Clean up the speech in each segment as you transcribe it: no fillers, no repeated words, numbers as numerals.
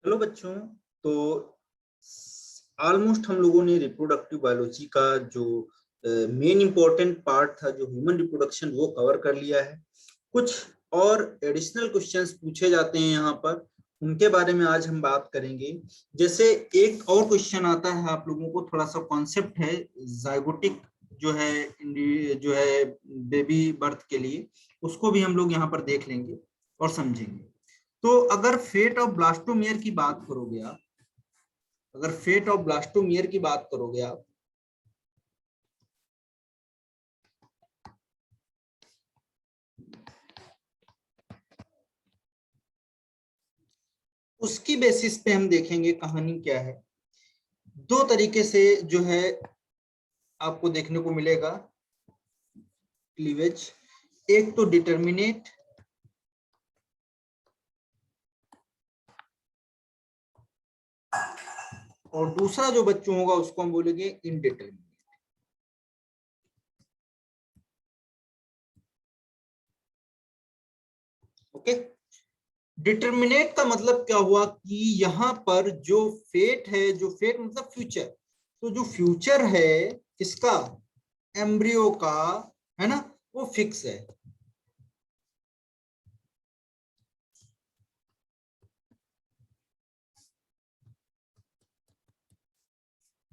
Hello बच्चों। तो almost हम लोगों ने रिप्रोडक्टिव बायोलॉजी का जो मेन इंपॉर्टेंट पार्ट था, जो ह्यूमन रिप्रोडक्शन, वो कवर कर लिया है। कुछ और एडिशनल क्वेश्चंस पूछे जाते हैं यहाँ पर, उनके बारे में आज हम बात करेंगे। जैसे एक और क्वेश्चन आता है आप लोगों को, थोड़ा सा कॉन्सेप्ट है जाइगोटिक जो है बेबी बर्थ के लिए, उसको भी हम लोग यहाँ पर देख लेंगे और समझेंगे। तो अगर फेट ऑफ ब्लास्टोमेयर की बात करोगे आप, अगर फेट ऑफ ब्लास्टोमेयर की बात करोगे आप, उसकी बेसिस पे हम देखेंगे कहानी क्या है। दो तरीके से जो है आपको देखने को मिलेगा क्लीवेज। एक तो डिटर्मिनेट, और दूसरा जो बच्चों होगा उसको हम बोलेंगे इनडिटर्मिनेट। ओके, डिटर्मिनेट का मतलब क्या हुआ कि यहाँ पर जो फेट है, जो फेट मतलब फ्यूचर, तो जो फ्यूचर है किसका, एम्ब्रियो का, है ना, वो फिक्स है।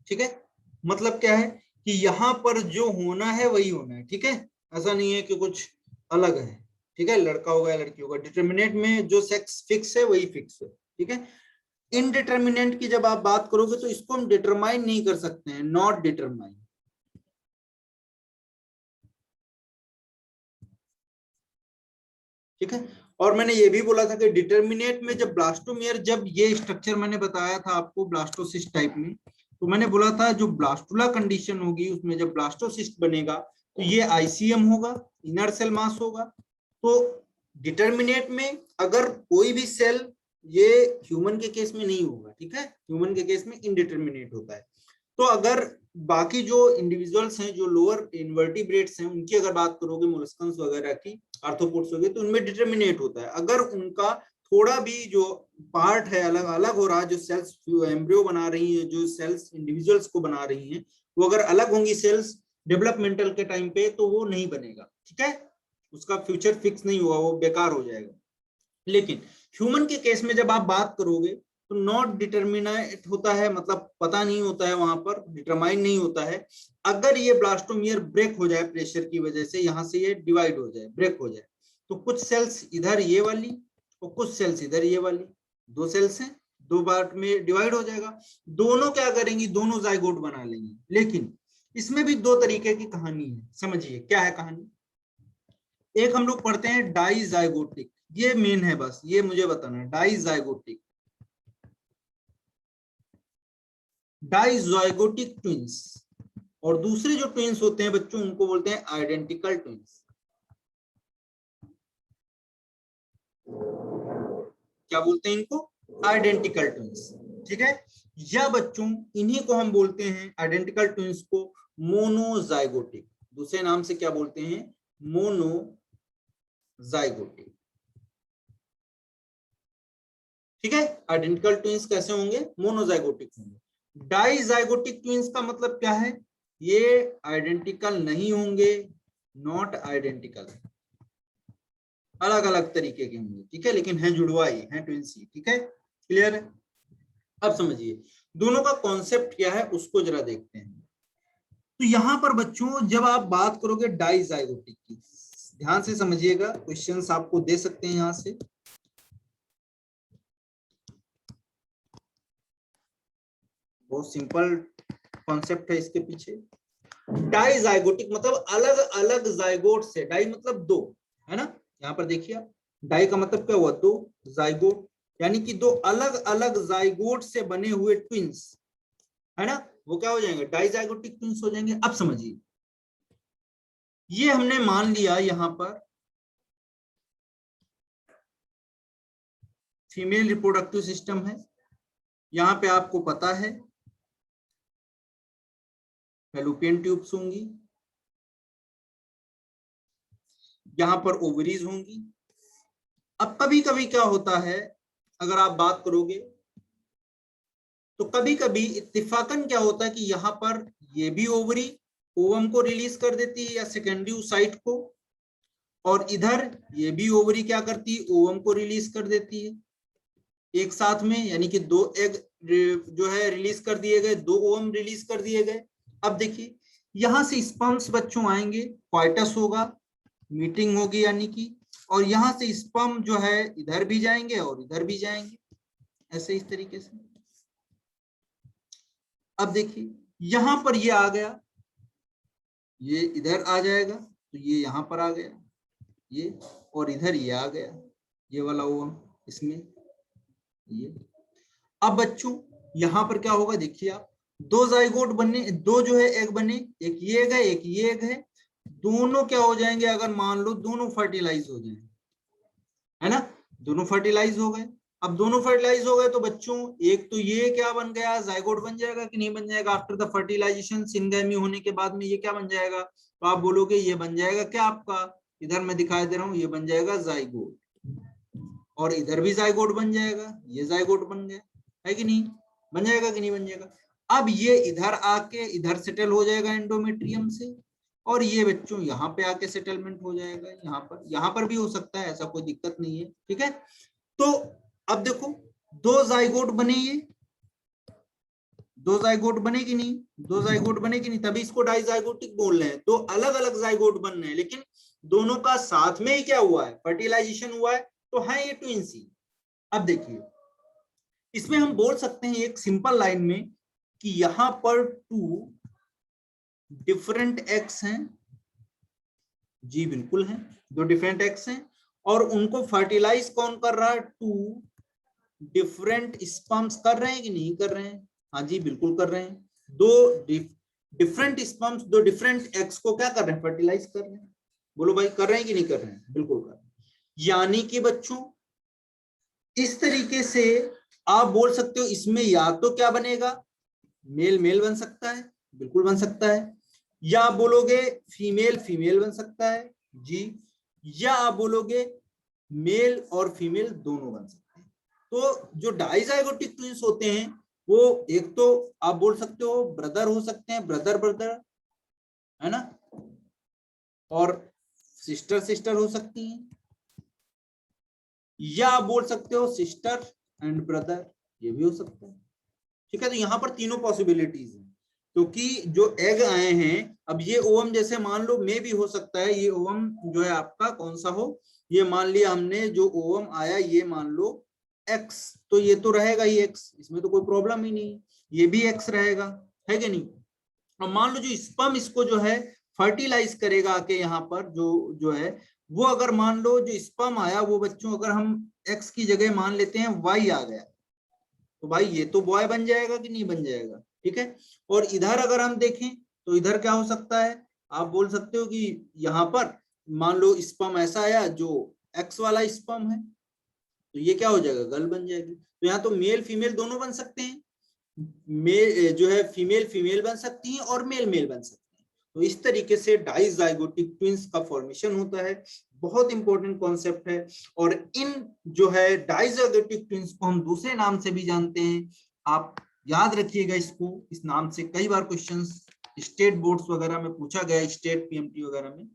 ठीक है, मतलब क्या है कि यहाँ पर जो होना है वही होना है। ठीक है, ऐसा नहीं है कि कुछ अलग है। ठीक है, लड़का होगा या लड़की होगा, डिटर्मिनेट में जो सेक्स फिक्स है वही फिक्स है। ठीक है, इनडिटर्मिनेंट की जब आप बात करोगे तो इसको हम डिटरमाइन नहीं कर सकते हैं, नॉट डिटरमाइन। ठीक है, और मैंने ये भी बोला था कि डिटर्मिनेट में जब ब्लास्टोमेयर, जब ये स्ट्रक्चर मैंने बताया था आपको ब्लास्टोसिस्ट टाइप में, तो मैंने बोला था जो ब्लास्टुला कंडीशन होगी उसमें जब ब्लास्टोसिस्ट बनेगा तो ये आईसीएम होगा, इनर सेल मास होगा। तो डिटर्मिनेट में अगर कोई भी सेल, ये ह्यूमन के केस में नहीं होगा। ठीक है, ह्यूमन के केस में इनडिटर्मिनेट होता है। तो अगर बाकी जो इंडिविजुअल्स हैं, जो लोअर इन्वर्टिब्रेट्स हैं, उनकी अगर बात करोगे, मोलस्कन्स वगैरह की, आर्थ्रोपोड्स वगैरह, तो उनमें डिटर्मिनेट होता है। अगर उनका थोड़ा भी जो पार्ट है अलग अलग हो रहा है, जो सेल्स एम्ब्रियो बना रही है, जो सेल्स इंडिविजुअल्स को बना रही हैं, वो अगर अलग होंगी सेल्स डेवलपमेंटल के टाइम पे, तो वो नहीं बनेगा। ठीक है, उसका फ्यूचर फिक्स नहीं हुआ, वो बेकार हो जाएगा। लेकिन ह्यूमन के केस में जब आप बात करोगे तो नॉट डिटर्मिनेट होता है, मतलब पता नहीं होता है, वहां पर डिटरमाइन नहीं होता है। अगर ये ब्लास्टोमियर ब्रेक हो जाए प्रेशर की वजह से, यहां से ये डिवाइड हो जाए, ब्रेक हो जाए, तो कुछ सेल्स इधर ये वाली और कुछ सेल्स इधर ये वाली, दो सेल्स हैं, दो पार्ट में डिवाइड हो जाएगा। दोनों क्या करेंगी, दोनों जाइगोट बना लेंगी। लेकिन इसमें भी दो तरीके की कहानी है, समझिए क्या है कहानी। एक हम लोग पढ़ते हैं डाइजाइगोटिक, ये मेन है, बस ये मुझे बताना है, डाइजाइगोटिक, डाइजाइगोटिक ट्विंस। और दूसरे जो ट्विंस होते हैं बच्चों, उनको बोलते हैं आइडेंटिकल ट्विंस। क्या बोलते हैं इनको, आइडेंटिकल ट्विंस। ठीक है, या बच्चों इन्हीं को हम बोलते हैं, आइडेंटिकल ट्विंस को, मोनोजाइगोटिक। दूसरे नाम से क्या बोलते हैं, मोनोजाइगोटिक। ठीक है, आइडेंटिकल ट्विंस कैसे होंगे, मोनोजाइगोटिक होंगे। डाइजाइगोटिक ट्विंस का मतलब क्या है, ये आइडेंटिकल नहीं होंगे, नॉट आइडेंटिकल, अलग अलग तरीके के होंगे। ठीक है, लेकिन हैं जुड़वा ही, हैं ट्विंस ही। ठीक है, क्लियर है। अब समझिए दोनों का कॉन्सेप्ट क्या है, उसको जरा देखते हैं। तो यहां पर बच्चों जब आप बात करोगे डाइजाइगोटिक की, ध्यान से समझिएगा, क्वेश्चंस आपको दे सकते हैं यहां से। बहुत सिंपल कॉन्सेप्ट है इसके पीछे। डाइजाइगोटिक मतलब अलग अलग जाइगोट से, डाई मतलब दो, है ना, यहाँ पर देखिए आप, डाई का मतलब क्या हुआ, दो, जाइगोट यानी कि दो अलग अलग जाइगोट से बने हुए ट्विंस, है ना, वो क्या हो जाएंगे, डाइजाइगोटिक ट्विंस हो जाएंगे। अब समझिए, ये हमने मान लिया यहां पर फीमेल रिप्रोडक्टिव सिस्टम है, यहां पे आपको पता है फैलोपियन ट्यूब्स होंगी, यहां पर ओवरीज होंगी। अब कभी कभी क्या होता है, अगर आप बात करोगे तो कभी कभी इत्तेफाकन क्या होता है कि यहाँ पर ये भी ओवरी ओवम को रिलीज कर देती है या सेकेंडरी ओसाइट को, और इधर ये भी ओवरी क्या करती है, ओवम को रिलीज कर देती है एक साथ में, यानी कि 2 एग जो है रिलीज कर दिए गए, 2 ओवम रिलीज कर दिए गए। अब देखिए यहां से स्पर्म्स बच्चों आएंगे, क्वाइटस होगा, मीटिंग होगी यानी कि, और यहां से स्पर्म जो है इधर भी जाएंगे और इधर भी जाएंगे, ऐसे इस तरीके से। अब देखिए यहां पर ये आ गया, ये इधर आ जाएगा, तो ये यहां पर आ गया ये, और इधर ये आ गया ये वाला ओवम इसमें ये। अब बच्चों यहां पर क्या होगा, देखिए आप 2 जाइगोट बने, 2 जो है एग बने, एक ये एग है एक ये एग है, दोनों क्या हो जाएंगे, अगर मान लो दोनों फर्टिलाइज हो जाए, है ना, दोनों फर्टिलाइज हो गए। अब दोनों फर्टिलाइज हो गए तो बच्चों एक तो ये क्या बन गया, जाइगोट बन जाएगा कि नहीं बन जाएगा, आफ्टर द फर्टिलाइजेशन सिंगेमी होने के बाद में ये क्या बन जाएगा, तो आप बोलोगे ये बन जाएगा क्या आपका, इधर मैं दिखाई दे रहा हूं, ये बन जाएगा जाइगोट, और इधर भी जाइगोट बन जाएगा, ये जाइगोट बन गया, है कि नहीं, बन जाएगा कि नहीं बन जाएगा। अब ये इधर आके इधर सेटल हो जाएगा एंडोमेट्रियम से, और ये बच्चों यहाँ पे आके सेटलमेंट हो जाएगा, यहाँ पर भी हो सकता है, ऐसा कोई दिक्कत नहीं है, ठीक है। तो अब देखो 2 जाइगोट बने, ये 2 जाइगोट बने कि नहीं, 2 जाइगोट बने कि नहीं, तभी इसको डाइजाइगोटिक बोल रहे हैं। 2 अलग अलग जाइगोट बन रहे हैं, लेकिन दोनों का साथ में ही क्या हुआ है, फर्टिलाइजेशन हुआ है, तो है ये ट्विंस ही। अब देखिए इसमें हम बोल सकते हैं एक सिंपल लाइन में कि यहां पर 2 डिफरेंट एक्स हैं, जी बिल्कुल हैं, 2 डिफरेंट एक्स हैं, और उनको फर्टिलाइज कौन कर रहा है, 2 डिफरेंट स्पर्म्स कर रहे हैं कि नहीं कर रहे हैं, हाँ जी बिल्कुल कर रहे हैं। 2 डिफरेंट स्पर्म्स 2 डिफरेंट एक्स को क्या कर रहे हैं, फर्टिलाइज कर रहे हैं, बोलो भाई कर रहे हैं कि नहीं कर रहे हैं, बिल्कुल कर रहे हैं। यानी कि बच्चों इस तरीके से आप बोल सकते हो इसमें या तो क्या बनेगा, मेल मेल बन सकता है, बिल्कुल बन सकता है, या आप बोलोगे फीमेल फीमेल बन सकता है जी, या आप बोलोगे मेल और फीमेल दोनों बन सकते हैं। तो जो डाइजाइगोटिक ट्विंस होते हैं वो एक तो आप बोल सकते हो ब्रदर हो सकते हैं, ब्रदर ब्रदर, है ना, और सिस्टर सिस्टर हो सकती हैं, या आप बोल सकते हो सिस्टर एंड ब्रदर, ये भी हो सकता है, ठीक है। तो यहाँ पर तीनों पॉसिबिलिटीज हैं, क्योंकि जो एग आए हैं, अब ये ओवम जैसे मान लो मे भी हो सकता है ये ओवम जो है आपका कौन सा हो, ये मान लिया हमने जो ओवम आया ये मान लो एक्स, तो ये तो रहेगा ही एक्स, इसमें तो कोई प्रॉब्लम ही नहीं, ये भी एक्स रहेगा, है कि नहीं। अब मान लो जो स्पर्म इसको जो है फर्टिलाइज करेगा आके यहाँ पर जो है वो, अगर मान लो जो स्पर्म आया वो बच्चों अगर हम एक्स की जगह मान लेते हैं वाई आ गया, तो भाई ये तो बॉय बन जाएगा कि नहीं बन जाएगा, ठीक है। और इधर अगर हम देखें तो इधर क्या हो सकता है, आप बोल सकते हो कि यहाँ पर मान लो स्पर्म ऐसा आया जो एक्स वाला स्पर्म है, तो ये क्या हो जाएगा, गर्ल बन जाएगी। तो यहाँ तो मेल फीमेल दोनों बन सकते हैं, मेल जो है फीमेल फीमेल बन सकती है और मेल मेल बन सकते हैं। तो इस तरीके से डाइजाइगोटिक ट्विंस का फॉर्मेशन होता है, बहुत इंपॉर्टेंट कॉन्सेप्ट है। और इन जो है डाइजाइगोटिक ट्विंस को हम दूसरे नाम से भी जानते हैं, आप याद रखिएगा इसको, इस नाम से कई बार क्वेश्चंस स्टेट बोर्ड्स वगैरह में पूछा गया, स्टेट पीएमटी वगैरह में,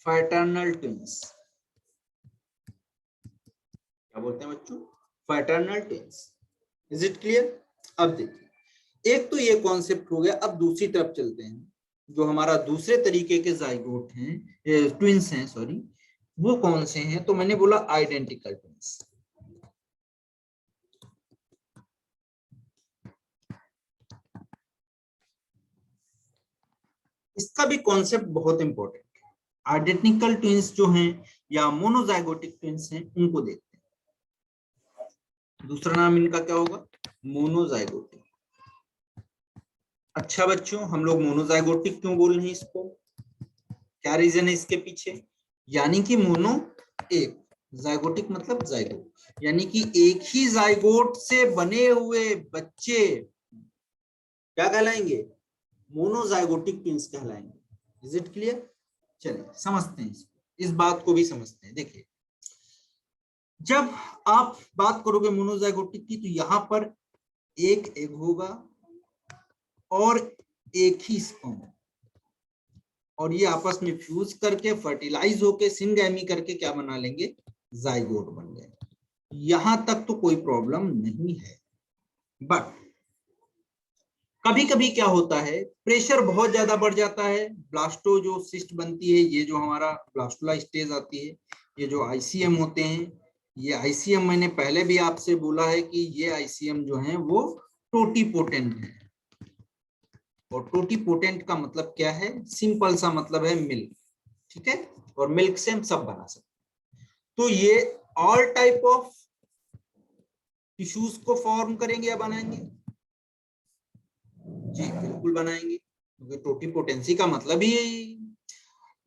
फ्रैटर्नल ट्विंस, क्या बोलते हैं बच्चों, fraternal twins. Is it clear. अब देखिए एक तो ये कॉन्सेप्ट हो गया, अब दूसरी तरफ चलते हैं, जो हमारा दूसरे तरीके के जाइगोट हैं, ट्विंस हैं सॉरी, वो कौन से हैं, तो मैंने बोला आइडेंटिकल ट्विंस। इसका भी कॉन्सेप्ट बहुत इंपॉर्टेंट है। आइडेंटिकल ट्विंस जो हैं या मोनोजाइगोटिक ट्विंस हैं उनको देखते हैं, दूसरा नाम इनका क्या होगा, मोनोजाइगोटिक। अच्छा बच्चों हम लोग मोनोजाइगोटिक क्यों बोल रहे हैं इसको, क्या रीजन है इसके पीछे, यानी कि मोनो एक, जाइगोटिक मतलब जाइगोट, यानी कि एक ही जाइगोट से बने हुए बच्चे क्या कहलाएंगे, मोनोजाइगोटिक ट्विंस कहलाएंगे। Is it clear. चलिए समझते हैं इसको, इस बात को भी समझते हैं। देखिए जब आप बात करोगे मोनोजाइगोटिक की, तो यहाँ पर एक एग होगा और एक ही स्पर्म, और ये आपस में फ्यूज करके फर्टिलाइज होके सिंगैमी करके क्या बना लेंगे, जाइगोट बन गए। यहां तक तो कोई प्रॉब्लम नहीं है। बट कभी कभी क्या होता है, प्रेशर बहुत ज्यादा बढ़ जाता है, ब्लास्टो जो सिस्ट बनती है, ये जो हमारा ब्लास्टुला स्टेज आती है, ये जो आईसीएम होते हैं, ये आईसीएम मैंने पहले भी आपसे बोला है कि ये आईसीएम जो है वो टोटीपोटेंट है। और टोटीपोटेंट का मतलब क्या है, सिंपल सा मतलब है मिल्क, ठीक है, और मिल्क से हम सब बना सकते हैं। तो ये ऑल टाइप ऑफ टिश्यूज को फॉर्म करेंगे या बनाएंगे, जी बिल्कुल बनाएंगे, क्योंकि टोटीपोटेंसी का मतलब ही यही।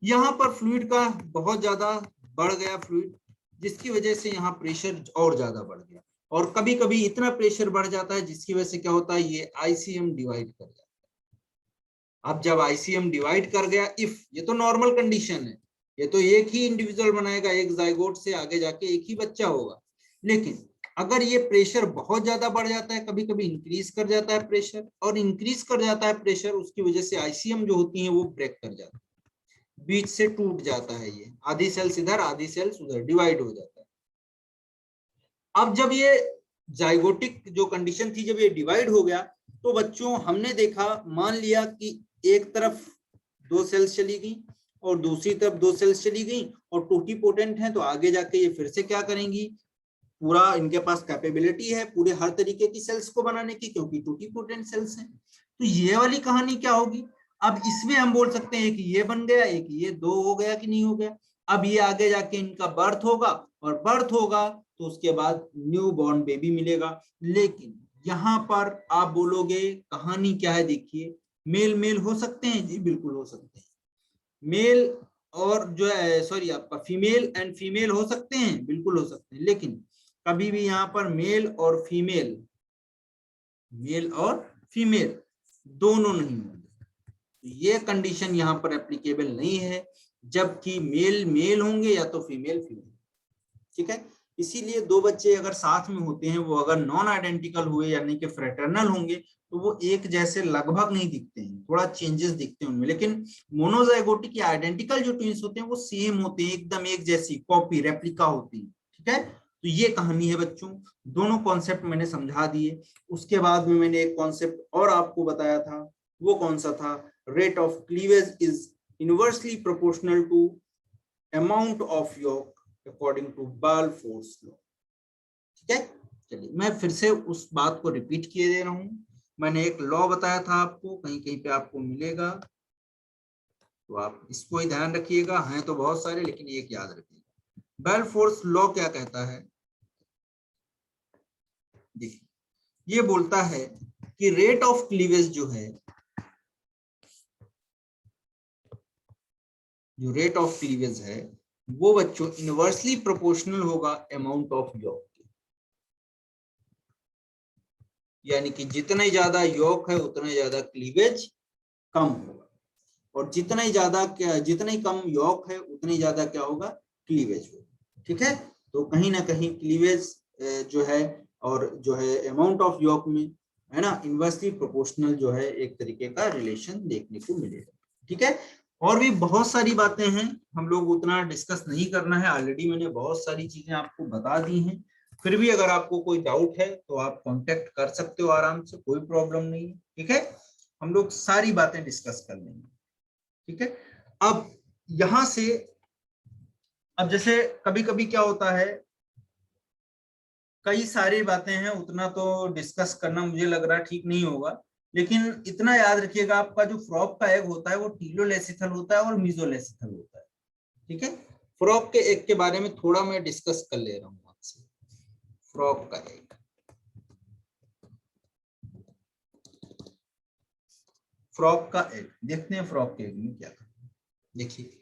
यहाँ पर फ्लूइड का बहुत ज्यादा बढ़ गया फ्लूइड, जिसकी वजह से यहाँ प्रेशर और ज्यादा बढ़ गया, और कभी कभी इतना प्रेशर बढ़ जाता है जिसकी वजह से क्या होता है, ये आईसीएम डिवाइड कर जाता है। अब जब आईसीएम डिवाइड कर गया, इफ ये तो नॉर्मल कंडीशन है, ये तो एक ही इंडिविजुअल बनाएगा, एक जाइगोट से आगे जाके एक ही बच्चा होगा। लेकिन अगर ये प्रेशर बहुत ज्यादा बढ़ जाता है, कभी कभी इंक्रीज कर जाता है प्रेशर, और इंक्रीज कर जाता है प्रेशर, उसकी वजह से आईसीएम जो होती है वो ब्रेक कर जाता है, बीच से टूट जाता है, ये आधी सेल्स इधर आधी सेल्स उधर डिवाइड हो जाता है। अब जब ये जाइगोटिक जो कंडीशन थी, जब ये डिवाइड हो गया, तो बच्चों हमने देखा, मान लिया कि एक तरफ 2 सेल्स चली गई और दूसरी तरफ 2 सेल्स चली गई, और टोटीपोटेंट है, तो आगे जाके ये फिर से क्या करेंगी, पूरा इनके पास कैपेबिलिटी है पूरे हर तरीके की सेल्स को बनाने की, क्योंकि टोटीपोटेंट सेल्स हैं। तो ये वाली कहानी क्या होगी, अब इसमें हम बोल सकते हैं कि ये बन गया, एक ये 2 हो गया कि नहीं हो गया। अब ये आगे जाके इनका बर्थ होगा, और बर्थ होगा तो उसके बाद न्यू बॉर्न बेबी मिलेगा। लेकिन यहाँ पर आप बोलोगे कहानी क्या है, देखिए, मेल मेल हो सकते हैं, जी बिल्कुल हो सकते हैं, मेल और जो है सॉरी आपका फीमेल एंड फीमेल हो सकते हैं, बिल्कुल हो सकते हैं, लेकिन कभी भी यहाँ पर मेल और फीमेल, मेल और फीमेल दोनों नहीं होंगे, ये कंडीशन यहाँ पर एप्लीकेबल नहीं है, जबकि मेल मेल होंगे या तो फीमेल फीमेल, ठीक है। इसीलिए 2 बच्चे अगर साथ में होते हैं, वो अगर नॉन आइडेंटिकल हुए यानी कि फ्रेटर्नल होंगे, तो वो एक जैसे लगभग नहीं दिखते हैं, थोड़ा चेंजेस दिखते हैं उनमें। लेकिन मोनोजाइगोटिक या आइडेंटिकल जो ट्विंस होते हैं वो सेम होते हैं, एकदम एक जैसी कॉपी रेप्लिका होती है, ठीक है। तो ये कहानी है बच्चों, दोनों कॉन्सेप्ट मैंने समझा दिए। उसके बाद में मैंने एक कॉन्सेप्ट और आपको बताया था, वो कौन सा था, rate of cleavage is inversely proportional to amount of yolk according to Balfour's law, ठीक है। चलिए मैं फिर से उस बात को रिपीट किए दे रहा हूं, मैंने एक लॉ बताया था आपको, कहीं कहीं पे आपको मिलेगा, तो आप इसको ही ध्यान रखिएगा, हैं तो बहुत सारे लेकिन एक याद रखिएगा। बाल्फोर्स लॉ क्या कहता है, देखिए ये बोलता है कि रेट ऑफ क्लीवेज जो है, जो रेट ऑफ क्लीवेज है, वो बच्चों इनवर्सली प्रोपोर्शनल होगा अमाउंट ऑफ यॉक, यानी कि जितना ही ज्यादा यॉक है उतना ही ज्यादा क्लीवेज कम होगा, और जितना ही कम यॉक है उतनी ज्यादा क्या होगा, क्लीवेज होगा, ठीक है। तो कहीं ना कहीं क्लीवेज जो है और जो है अमाउंट ऑफ यॉक में, है ना, इनवर्सली प्रोपोर्शनल जो है एक तरीके का रिलेशन देखने को मिलेगा, ठीक है। और भी बहुत सारी बातें हैं, हम लोग उतना डिस्कस नहीं करना है, ऑलरेडी मैंने बहुत सारी चीजें आपको बता दी हैं। फिर भी अगर आपको कोई डाउट है तो आप कांटेक्ट कर सकते हो आराम से, कोई प्रॉब्लम नहीं है, ठीक है। हम लोग सारी बातें डिस्कस कर लेंगे, ठीक है। अब यहां से, अब जैसे कभी कभी क्या होता है, कई सारी बातें हैं, उतना तो डिस्कस करना मुझे लग रहा ठीक नहीं होगा, लेकिन इतना याद रखिएगा, आपका जो फ्रॉग का एग होता है वो टीलोलेसिथल होता है और मीजोलेसिथल होता है, ठीक है। फ्रॉग के एग के बारे में थोड़ा मैं डिस्कस कर ले रहा हूँ आपसे। फ्रॉग का एग, फ्रॉग का एग देखते हैं, फ्रॉग के एग में क्या करते हैं, देखिए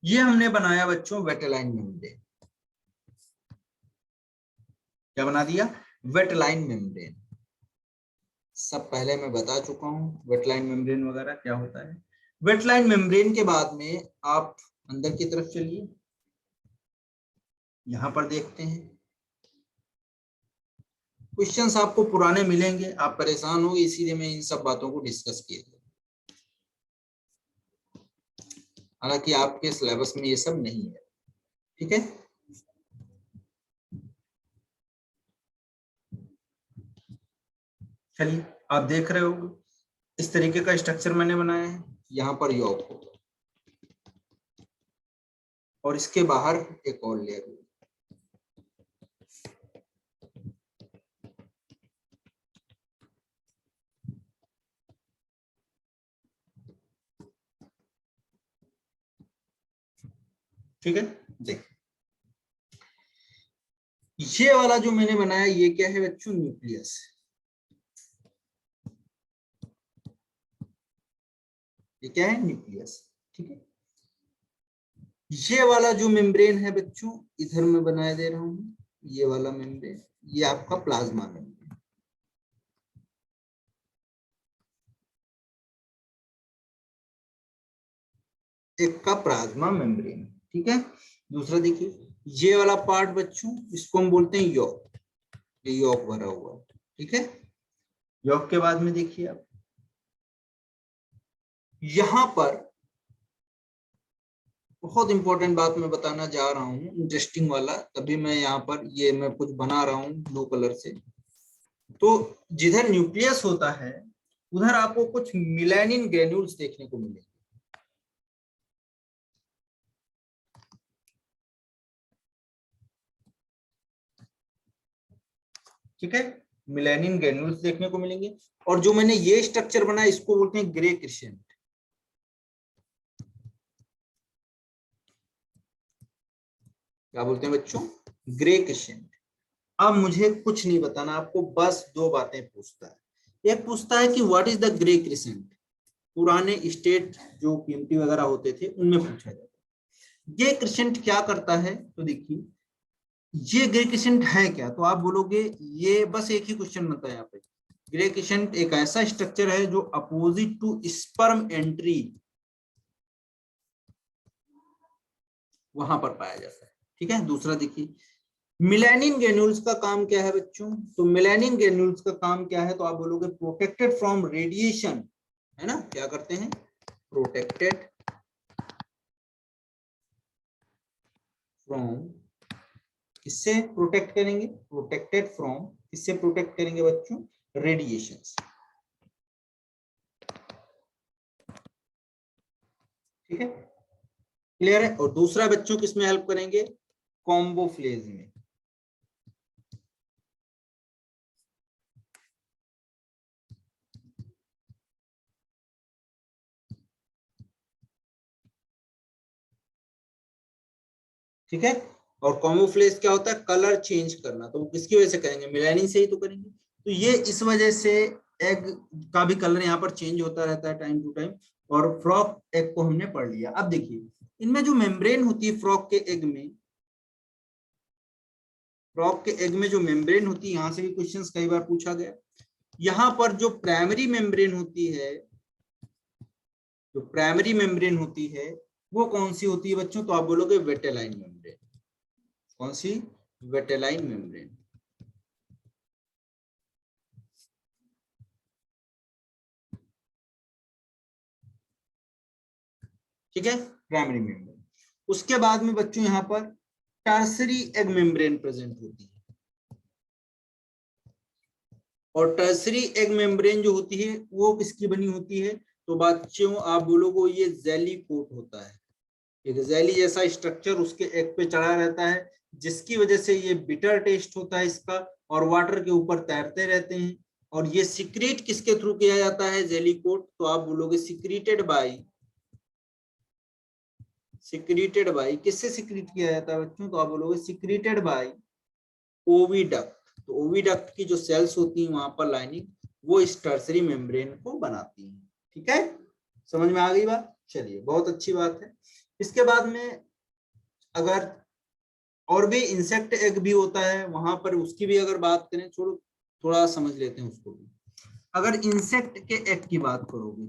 ये हमने बनाया बच्चों वेटेलाइन मेम्ब्रेन, क्या बना दिया, वेटेलाइन मेम्ब्रेन। सब पहले मैं बता चुका हूँ वेटेलाइन मेम्ब्रेन वगैरह क्या होता है। वेटलाइन मेम्ब्रेन के बाद में आप अंदर की तरफ चलिए, यहां पर देखते हैं क्वेश्चंस आपको पुराने मिलेंगे, आप परेशान होंगे, इसीलिए मैं इन सब बातों को डिस्कस किया। हालांकि आपके सिलेबस में ये सब नहीं है, ठीक है। चलिए आप देख रहे हो इस तरीके का स्ट्रक्चर मैंने बनाया है, यहाँ पर यॉक होगा और इसके बाहर एक और लेयर होगी। ठीक है, देख ये वाला जो मैंने बनाया ये क्या है बच्चों, न्यूक्लियस। ये क्या है, न्यूक्लियस, ठीक है। ये वाला जो मेम्ब्रेन है बच्चों, इधर मैं बनाया दे रहा हूं, ये वाला मेम्ब्रेन, ये आपका प्लाज्मा मेम्ब्रेन। एक का प्लाज्मा मेम्ब्रेन, ठीक है। दूसरा देखिए ये वाला पार्ट बच्चों, इसको हम बोलते हैं यॉक, ये यॉक भरा हुआ है, ठीक है। यॉक के बाद में देखिए आप यहां पर बहुत इंपॉर्टेंट बात मैं बताना जा रहा हूं, इंटरेस्टिंग वाला, तभी मैं यहाँ पर ये मैं कुछ बना रहा हूं ब्लू कलर से। तो जिधर न्यूक्लियस होता है उधर आपको कुछ मिलेनिन ग्रेन्यूल्स देखने को मिलेंगे। ठीक है, मिलेनिन ग्रेन्यूल्स देखने को मिलेंगे। और जो मैंने ये स्ट्रक्चर बनाया इसको बोलते हैं ग्रे क्रिसेंट। क्या बोलते हैं बच्चों, ग्रे क्रिसेंट। अब मुझे कुछ नहीं बताना आपको, बस दो बातें पूछता है। एक पूछता है कि what is the grey crescent, पुराने स्टेट जो पीएमटी वगैरह होते थे उनमें पूछा जाता है। ये क्रिसेंट क्या करता है, तो देखिए ये ग्रे क्रिसेंट है क्या, तो आप बोलोगे ये बस एक ही क्वेश्चन बनता है यहाँ पे। ग्रे क्रिसेंट एक ऐसा स्ट्रक्चर है जो अपोजिट टू स्पर्म एंट्री वहां पर पाया जाता है, ठीक है। दूसरा देखिए मिलेनिन ग्रेन्यूल्स का काम क्या है बच्चों, तो मिलेनिन ग्रेन्यूल्स का काम क्या है, तो आप बोलोगे प्रोटेक्टेड फ्रॉम रेडिएशन, है ना। क्या करते हैं, प्रोटेक्टेड फ्रॉम, किससे प्रोटेक्ट करेंगे, प्रोटेक्टेड फ्रॉम, किससे प्रोटेक्ट करेंगे बच्चों, रेडिएशन। ठीक है, क्लियर है। और दूसरा बच्चों किसमें हेल्प करेंगे, कॉम्बोफ्लेज में। ठीक है, और कॉम्बोफ्लेज क्या होता है, कलर चेंज करना, तो वो किसकी वजह से करेंगे, मिलेनिन से ही तो करेंगे। तो ये इस वजह से एग का भी कलर यहाँ पर चेंज होता रहता है टाइम टू टाइम। और फ्रॉक एग को हमने पढ़ लिया। अब देखिए इनमें जो मेम्ब्रेन होती है फ्रॉक के एग में, फ्रॉक के एग में जो मेम्ब्रेन होती है, यहाँ से भी क्वेश्चंस कई बार पूछा गया। यहाँ पर जो प्राइमरी मेम्ब्रेन होती है, जो प्राइमरी मेम्ब्रेन होती है वो कौन सी होती है बच्चों, तो आप बोलोगे वेटेलाइन मेम्ब्रेन। कौन सी, वेटेलाइन मेम्ब्रेन। ठीक है, प्राइमरी मेम्ब्रेन। उसके बाद में बच्चों यहाँ पर टर्सरी एग मेम्ब्रेन प्रेजेंट होती है। और टर्सरी एग मेम्ब्रेन जो होती है वो किसकी बनी होती है, तो बच्चों आप बोलोगे ये जेली कोट होता है, एक जेली जैसा स्ट्रक्चर उसके एग पे चढ़ा रहता है, जिसकी वजह से ये बिटर टेस्ट होता है इसका, और वाटर के ऊपर तैरते रहते हैं। और ये सिक्रीट किसके थ्रू किया जाता है जेली कोट, तो आप बोलोगे सिक्रीटेड बाय, सिक्रीटेड बाय, किससे सिक्रीट किया जाता है बच्चों, तो आप बोलोगे सिक्रीटेड बाय ओविडक्ट। तो ओविडक्ट की जो सेल्स होती हैं वहां पर लाइनिंग, वो इस टर्सरी मेम्ब्रेन को बनाती हैं। ठीक है, समझ में आ गई बात, चलिए बहुत अच्छी बात है। इसके बाद में अगर और भी इंसेक्ट एग भी होता है वहां पर, उसकी भी अगर बात करें, छोड़ो थोड़ा समझ लेते हैं उसको भी। अगर इंसेक्ट के एग की बात करोगे,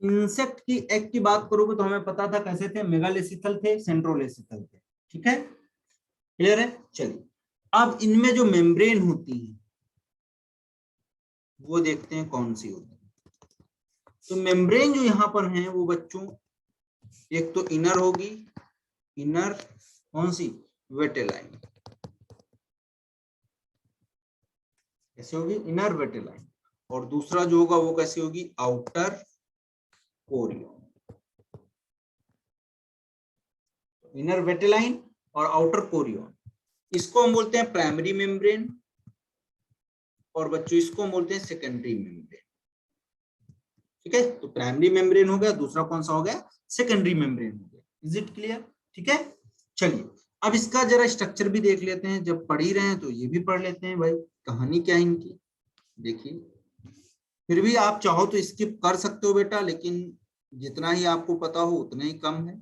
इंसेक्ट की एग की बात करोगे तो हमें पता था कैसे थे, मेगालेसिथल थे, सेंट्रोलेसिथल थे, ठीक है, क्लियर है। चलिए अब इनमें जो मेम्ब्रेन होती है वो देखते हैं कौन सी होती है। तो मेम्ब्रेन जो यहाँ पर है वो बच्चों, एक तो इनर होगी, इनर कौन सी, वेटेलाइन, कैसे होगी, इनर वेटेलाइन, और दूसरा जो होगा वो कैसे होगी, आउटर कोरियन। इनर वेटेलाइन और आउटर कोरियन, इसको हम बोलते हैं प्राइमरी मेम्ब्रेन, और बच्चों इसको हम बोलते हैं सेकेंडरी मेम्ब्रेन, ठीक है। तो प्राइमरी मेम्ब्रेन हो गया, दूसरा कौन सा हो गया, सेकेंडरी मेम्ब्रेन हो गया। इज इट क्लियर, ठीक है। चलिए अब इसका जरा स्ट्रक्चर भी देख लेते हैं, जब पढ़ ही रहे हैं तो ये भी पढ़ लेते हैं भाई, कहानी क्या है इनकी। देखिए फिर भी आप चाहो तो स्किप कर सकते हो बेटा, लेकिन जितना ही आपको पता हो उतना ही कम है,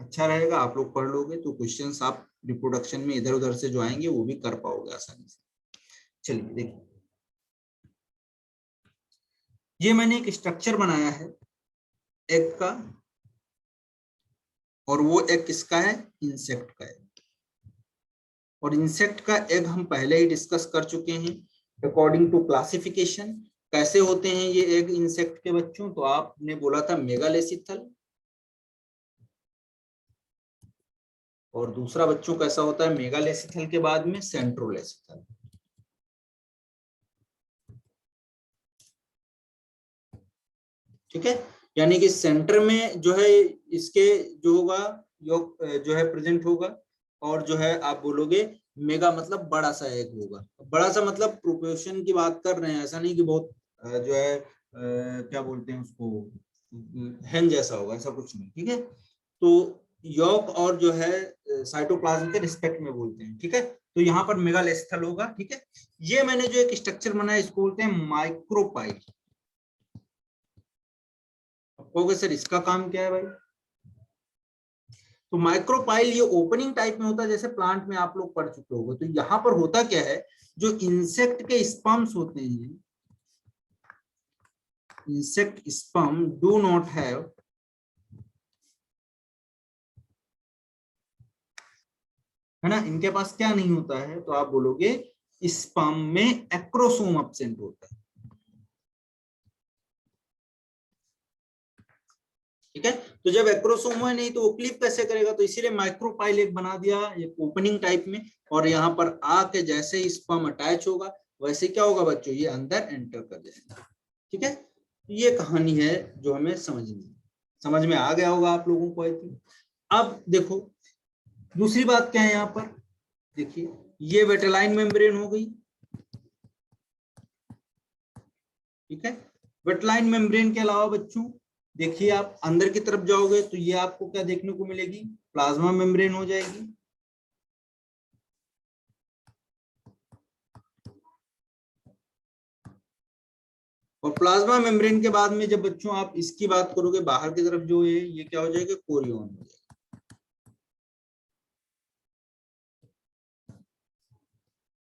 अच्छा रहेगा, आप लोग पढ़ लोगे तो क्वेश्चंस आप रिप्रोडक्शन में इधर उधर से जो आएंगे वो भी कर पाओगे आसानी से। चलिए देखिए, ये मैंने एक स्ट्रक्चर बनाया है एग का, और वो एग किसका है, इंसेक्ट का है, और इंसेक्ट का एग हम पहले ही डिस्कस कर चुके हैं अकॉर्डिंग टू क्लासिफिकेशन। कैसे होते हैं ये एग इंसेक्ट के बच्चों, तो आपने बोला था मेगालेसिथल, और दूसरा बच्चों कैसा होता है, मेगालेसिथल के बाद में सेंट्रोलेसिथल, ठीक है। यानी कि सेंटर में जो है इसके जो होगा योग जो है प्रेजेंट होगा, और जो है आप बोलोगे मेगा मतलब बड़ा सा एग होगा, बड़ा सा मतलब प्रोपोर्शन की बात कर रहे हैं, ऐसा नहीं कि बहुत जो है क्या बोलते हैं उसको, हेन जैसा होगा, ऐसा कुछ नहीं, ठीक है। तो यॉक और जो है साइटोप्लाज्म के रिस्पेक्ट में बोलते हैं, ठीक है। तो यहाँ पर मेगालेस्थल होगा, ठीक है। ये मैंने जो एक स्ट्रक्चर बनाया इसको बोलते हैं माइक्रोपाइल। कहोगे सर इसका काम क्या है भाई, तो माइक्रोपाइल ये ओपनिंग टाइप में होता है, जैसे प्लांट में आप लोग पढ़ चुके होंगे। तो यहाँ पर होता क्या है, जो इंसेक्ट के स्पर्म्स होते हैं, insect sperm do not have है ना, इनके पास क्या नहीं होता है, तो आप बोलोगे स्पर्म में एक्रोसोम एब्सेंट होता है, ठीक है। तो जब एक्रोसोम है नहीं तो वो क्लिप कैसे करेगा, तो इसीलिए माइक्रोपाइल एक बना दिया एक ओपनिंग टाइप में, और यहाँ पर आके जैसे ही स्पर्म अटैच होगा वैसे क्या होगा बच्चों, ये अंदर एंटर कर जाएगा, ठीक है। ये कहानी है जो हमें समझ में आ गया होगा आप लोगों को, आई थिंक। अब देखो दूसरी बात क्या है यहाँ पर, देखिए ये वेटेलाइन मेम्ब्रेन हो गई, ठीक है। वेटेलाइन मेम्ब्रेन के अलावा बच्चों देखिए आप अंदर की तरफ जाओगे तो ये आपको क्या देखने को मिलेगी, प्लाज्मा मेम्ब्रेन हो जाएगी, और प्लाज्मा मेम्ब्रेन के बाद में जब बच्चों आप इसकी बात करोगे बाहर की तरफ जो है ये क्या हो जाएगा, कोरियन हो जाएगा,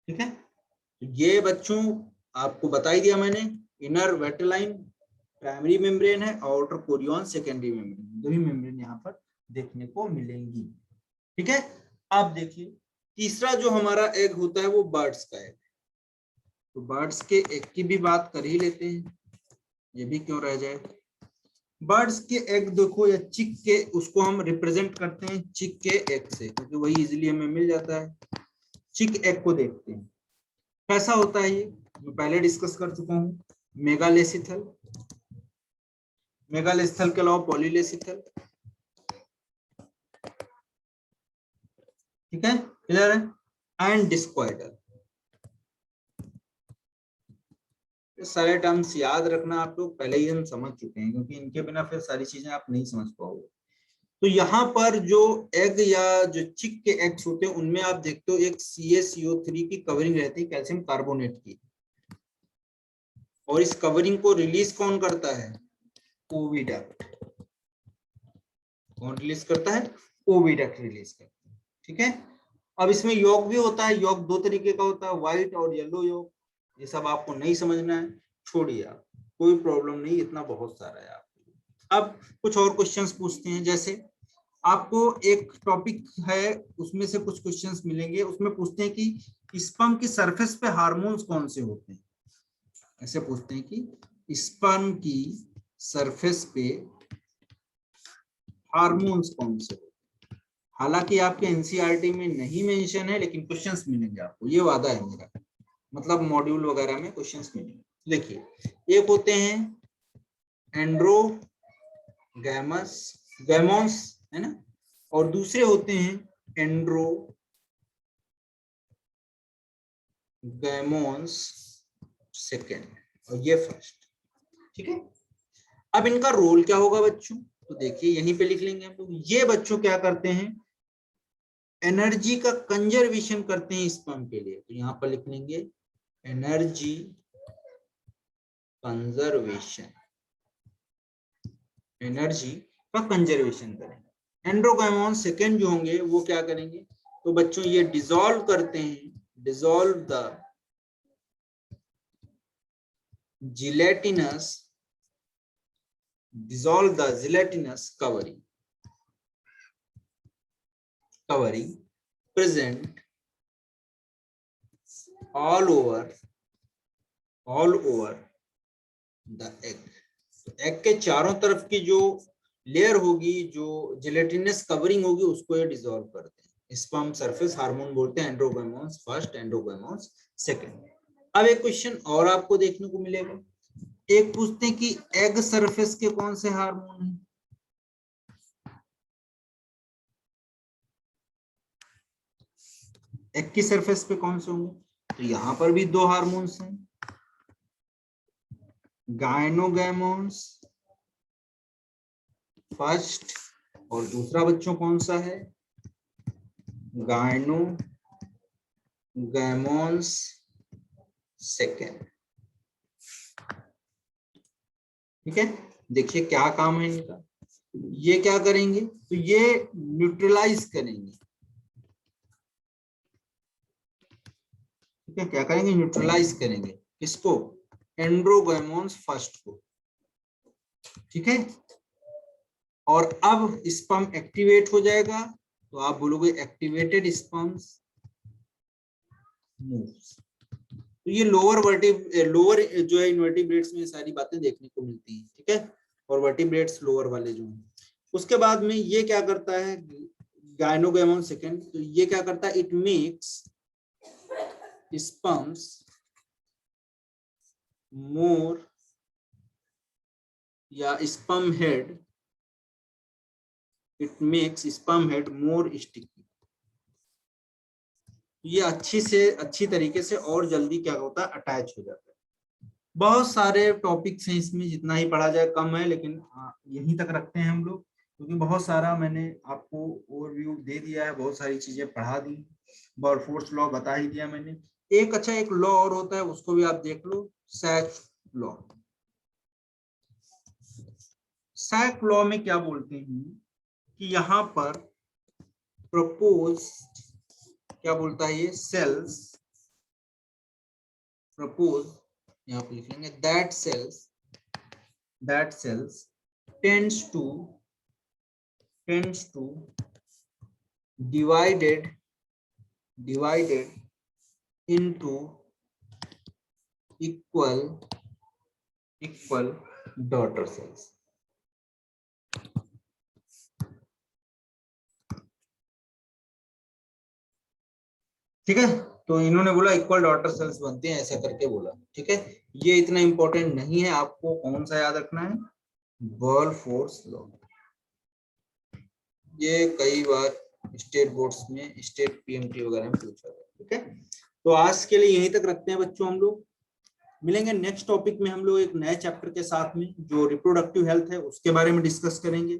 ठीक है। तो ये बच्चों आपको बता ही दिया मैंने, इनर वेटेलाइन प्राइमरी मेम्ब्रेन है, आउटर कोरियन सेकेंडरी मेम्ब्रेन, दो ही मेम्ब्रेन यहाँ पर देखने को मिलेंगी, ठीक है। अब देखिए तीसरा जो हमारा एग होता है वो बर्ड्स का एग, तो बर्ड्स के एग की भी बात कर ही लेते हैं, ये भी क्यों रह जाए। बर्ड्स के एग देखो, या चिक के, उसको हम रिप्रेजेंट करते हैं चिक के एग से, क्योंकि वही इजीली हमें मिल जाता है। चिक एग को देखते हैं कैसा होता है, ये मैं पहले डिस्कस कर चुका हूँ, मेगालेसिथल, मेगालेसिथल के अलावा पॉलीलेसिथल, ठीक है, क्लियर है, एंड डिस्क्वाइडल। सारे टर्म्स याद रखना आप लोग, पहले ही हम समझ चुके हैं, क्योंकि इनके बिना फिर सारी चीजें आप नहीं समझ पाओगे। तो यहाँ पर जो एग या जो चिक के एग्स होते हैं उनमें आप देखते हो एक CaCO3 की कवरिंग रहती है, कैल्शियम कार्बोनेट की, और इस कवरिंग को रिलीज कौन करता है, ओविडक्ट, कौन रिलीज करता है, ओविडक्ट रिलीज करता है, ठीक है। अब इसमें योग भी होता है, योग दो तरीके का होता है, व्हाइट और येलो योग, ये सब आपको नहीं समझना है, छोड़िए आप, कोई प्रॉब्लम नहीं, इतना बहुत सारा है आपको, अब कुछ और क्वेश्चंस पूछते हैं, जैसे आपको एक टॉपिक है उसमें से कुछ क्वेश्चंस मिलेंगे, उसमें पूछते हैं कि स्पर्म की सरफेस पे हार्मोन्स कौन से होते हैं। ऐसे पूछते हैं कि स्पर्म की सरफेस पे हार्मोन्स कौन से होते हैं। हालांकि आपके एनसीईआरटी में नहीं मेंशन है, लेकिन क्वेश्चंस मिलेंगे आपको, ये वादा है मेरा, मतलब मॉड्यूल वगैरह में क्वेश्चंस मिलेंगे। देखिए एक होते हैं एंड्रोगैमस गैमोन्स, है ना, और दूसरे होते हैं एंड्रोगैमोन्स सेकेंड, और ये फर्स्ट। ठीक है, अब इनका रोल क्या होगा बच्चों, तो देखिए यहीं पे लिख लेंगे हम लोग। ये बच्चों क्या करते हैं, एनर्जी का कंजर्वेशन करते हैं स्पर्म के लिए, तो यहां पर लिख लेंगे एनर्जी कंजर्वेशन, एनर्जी का कंजर्वेशन करेंगे। एंड्रोगैमोन सेकेंड जो होंगे वो क्या करेंगे, तो बच्चों ये डिसॉल्व करते हैं, dissolve the gelatinous, dissolve the gelatinous covering present all over the egg। Egg के चारों तरफ की जो लेयर होगी, जो जिलेटिनस कवरिंग होगी, उसको ये डिसॉल्व करते हैं। स्पर्म सरफेस हार्मोन बोलते हैं एंड्रोगैमोन्स फर्स्ट, एंड्रोगैमोन्स सेकंड। अब एक क्वेश्चन और आपको देखने को मिलेगा, एक पूछते हैं कि एग सरफेस के कौन से हार्मोन हैं। एग की सरफेस पे कौन से होंगे, तो यहां पर भी दो हार्मोन्स हैं, गायनोगैमोन्स फर्स्ट, और दूसरा बच्चों कौन सा है, गायनोगैमोन्स सेकेंड। ठीक है, देखिए क्या काम है इनका, ये क्या करेंगे, तो ये न्यूट्रलाइज करेंगे। ठीक है, क्या करेंगे, न्यूट्रलाइज करेंगे किसको, एंड्रोगैमोन्स फर्स्ट को। ठीक है, और अब स्पर्म एक्टिवेट हो जाएगा, तो आप बोलोगे एक्टिवेटेड स्पर्म्स मूव्स। तो ये लोअर जो है इनवर्टिब्रेट्स में सारी बातें देखने को मिलती हैं। ठीक है, और वर्टिब्रेट्स लोअर वाले जो हैं। उसके बाद में ये क्या करता है, गायनोगैमोन सेकेंड, तो ये क्या करता है, इट मेक्स स्पर्म्स मोर, या sperm head, it makes sperm head more sticky. ये अच्छी तरीके से और जल्दी क्या होता है, अटैच हो जाता है। बहुत सारे टॉपिक्स हैं इसमें, जितना ही पढ़ा जाए कम है, लेकिन यहीं तक रखते हैं हम लोग, क्योंकि बहुत सारा मैंने आपको ओवरव्यू दे दिया है, बहुत सारी चीजें पढ़ा दी, बॉरफोर्स लॉ बता ही दिया मैंने। एक लॉ और होता है, उसको भी आप देख लो, सैक लॉ। सैक लॉ में क्या बोलते हैं कि यहाँ पर प्रपोज, क्या बोलता है ये, सेल्स प्रपोज, यहाँ पे लिख लेंगे that sales tends to divided into equal daughter cells। ठीक है, तो इन्होंने बोला इक्वल डॉटर सेल्स बनते हैं, ऐसा करके बोला। ठीक है, ये इतना इंपॉर्टेंट नहीं है, आपको कौन सा याद रखना है, बॉरफोर्स लॉ। ये कई बार स्टेट बोर्ड्स में, स्टेट पीएमटी वगैरह में पूछा गया। ठीक है, तो आज के लिए यहीं तक रखते हैं बच्चों, हम लोग मिलेंगे नेक्स्ट टॉपिक में। हम लोग एक नए चैप्टर के साथ में जो रिप्रोडक्टिव हेल्थ है उसके बारे में डिस्कस करेंगे,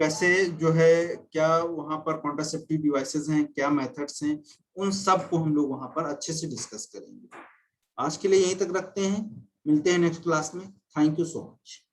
कैसे जो है, क्या वहां पर कॉन्ट्रासेप्टिव डिवाइसेस हैं, क्या मेथड्स हैं, उन सब को हम लोग वहां पर अच्छे से डिस्कस करेंगे। आज के लिए यहीं तक रखते हैं, मिलते हैं नेक्स्ट क्लास में। Thank you so much.